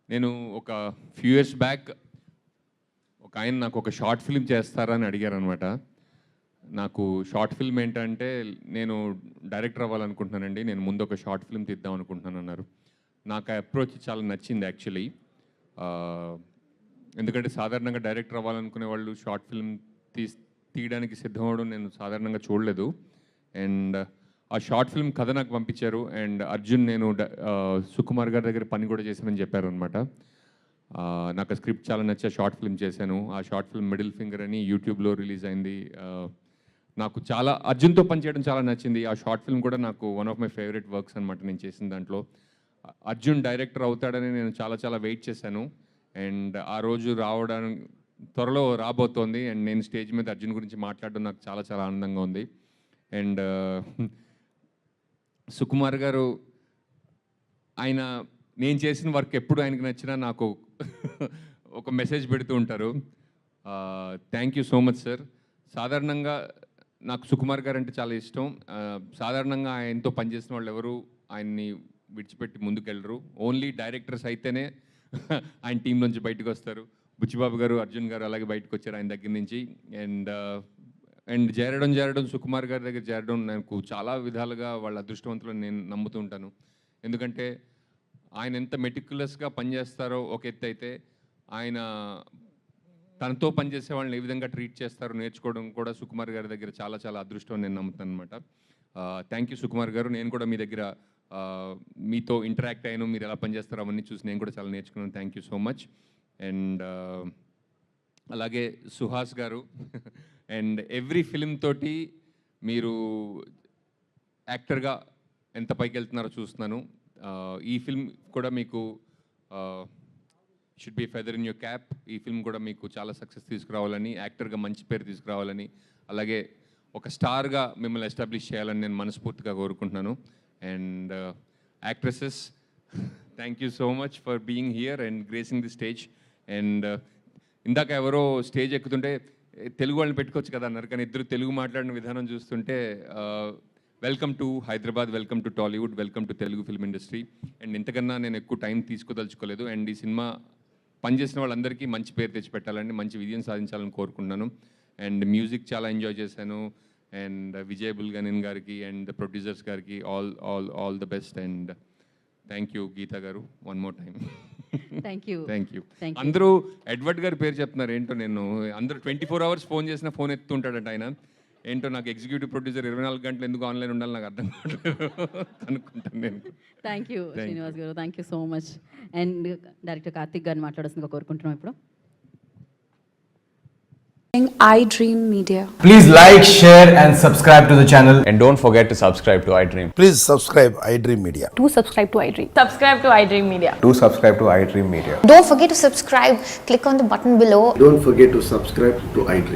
నేను ఒక few years back ఒక ఆయన నాకు ఒక షార్ట్ ఫిల్మ్ చేస్తారా అని అడిగారనమాట. నాకు షార్ట్ ఫిల్మ్ ఏంటంటే నేను డైరెక్టర్ అవ్వాలనుకుంటున్నానండి, నేను ముందు ఒక షార్ట్ ఫిల్మ్ తీద్దాం అనుకుంటున్నాను అన్నారు. నాకు ఆ అప్రోచ్ చాలా నచ్చింది యాక్చువల్లీ. ఎందుకంటే సాధారణంగా డైరెక్టర్ అవ్వాలనుకునే వాళ్ళు షార్ట్ ఫిల్మ్ తీయడానికి సిద్ధం అవ్వడం నేను సాధారణంగా చూడలేదు. అండ్ ఆ షార్ట్ ఫిల్మ్ కథ నాకు పంపించారు. అండ్ అర్జున్ నేను సుకుమార్ గారి దగ్గర పని కూడా చేశానని చెప్పారు అనమాట. నాకు ఆ స్క్రిప్ట్ చాలా నచ్చి షార్ట్ ఫిల్మ్ చేశాను. ఆ షార్ట్ ఫిల్మ్ మిడిల్ ఫింగర్ అని యూట్యూబ్లో రిలీజ్ అయింది. నాకు చాలా అర్జున్తో పనిచేయడం చాలా నచ్చింది. ఆ షార్ట్ ఫిల్మ్ కూడా నాకు one of my favourite works అనమాట నేను చేసిన దాంట్లో. అర్జున్ డైరెక్టర్ అవుతాడని నేను చాలా చాలా వెయిట్ చేశాను. అండ్ ఆ రోజు రావడానికి త్వరలో రాబోతోంది. అండ్ నేను స్టేజ్ మీద అర్జున్ గురించి మాట్లాడడం నాకు చాలా చాలా ఆనందంగా ఉంది. అండ్ సుకుమార్ గారు ఆయన నేను చేసిన వర్క్ ఎప్పుడు ఆయనకి నచ్చినా నాకు ఒక మెసేజ్ పెడుతూ ఉంటారు. Thank you so much sir. సాధారణంగా నాకు సుకుమార్ గారు అంటే చాలా ఇష్టం. సాధారణంగా ఆయనతో పనిచేసిన వాళ్ళు ఎవరు ఆయన్ని విడిచిపెట్టి ముందుకెళ్ళరు. ఓన్లీ డైరెక్టర్స్ అయితేనే ఆయన టీం నుంచి బయటకు వస్తారు. బుచ్చిబాబు గారు, అర్జున్ గారు అలాగే బయటకు వచ్చారు ఆయన దగ్గర నుంచి. అండ్ చేరడం సుకుమార్ గారి దగ్గర చేరడం నాకు చాలా విధాలుగా వాళ్ళ అదృష్టవంతులను నేను నమ్ముతూ ఉంటాను. ఎందుకంటే ఆయన ఎంత మెటిక్యులస్గా పనిచేస్తారో ఒక ఎత్తు అయితే, ఆయన తనతో పనిచేసే వాళ్ళని ఏ విధంగా ట్రీట్ చేస్తారో నేర్చుకోవడం కూడా సుకుమార్ గారి దగ్గర చాలా చాలా అదృష్టం నేను నమ్ముతాను అనమాట. థ్యాంక్ యూ సుకుమార్ గారు. నేను కూడా మీ దగ్గర మీతో ఇంటరాక్ట్ అయ్యాను, మీరు ఎలా పనిచేస్తారో అవన్నీ చూసి నేను కూడా చాలా నేర్చుకున్నాను. Thank you so much. And అలాగే సుహాస్ గారు అండ్ ఎవ్రీ ఫిల్మ్ తోటి మీరు యాక్టర్గా ఎంత పైకి వెళ్తున్నారో చూస్తున్నాను. ఈ ఫిల్మ్ కూడా మీకు should be feather in your cap. ఈ ఫిల్మ్ కూడా మీకు చాలా సక్సెస్ తీసుకురావాలని, యాక్టర్గా మంచి పేరు తీసుకురావాలని, అలాగే ఒక స్టార్గా మిమ్మల్ని ఎస్టాబ్లిష్ చేయాలని నేను మనస్ఫూర్తిగా కోరుకుంటున్నాను. And actresses, thank you so much for being here and gracing the stage. And ఇందాక ఎవరో స్టేజ్ ఎక్కుతుంటే తెలుగు వాళ్ళని పెట్టుకోవచ్చు కదా అన్నారు, కానీ ఇద్దరు తెలుగు మాట్లాడిన విధానం చూస్తుంటే welcome to Hyderabad, welcome to Tollywood, welcome to Telugu film industry. And ఇంతకన్నా నేను ఎక్కువ టైం తీసుకోదలుచుకోలేదు. అండ్ ఈ సినిమా పనిచేసిన వాళ్ళందరికీ మంచి పేరు తెచ్చిపెట్టాలని, మంచి విజయం సాధించాలని కోరుకుంటున్నాను. అండ్ మ్యూజిక్ చాలా ఎంజాయ్ చేశాను. అండ్ విజయ్ బుల్గనిన్ గారికి అండ్ ప్రొడ్యూసర్స్ గారికి all the best. And thank you Geetha గారు, one more time thank you. అందరూ ఎడ్వర్డ్ గారి పేరు చెప్తున్నారు ఏంటో, నేను అందరూ 24 hours ఫోన్ చేసినా ఫోన్ ఎత్తుంటాడంట ఆయన. ఏంటో నాకు ఎగ్జిక్యూటివ్ ప్రొడ్యూసర్ 24 గంటలు ఎందుకు ఆన్లైన్ ఉండాలి నాకు అర్థం కావట్లేదు అనుకుంటాను నేను. థ్యాంక్ యూ శ్రీనివాస్ గారు, thank you so much. And director Karthik గారిని మాట్లాడాల్సిందిగా కోరుకుంటున్నాం ఇప్పుడు. iDream Media. Please like, share and subscribe to the channel. And don't forget to subscribe to iDream. Please subscribe iDream Media. Do subscribe to iDream. Subscribe to iDream Media. Do subscribe to iDream Media. Don't forget to subscribe. Click on the button below. Don't forget to subscribe to iDream.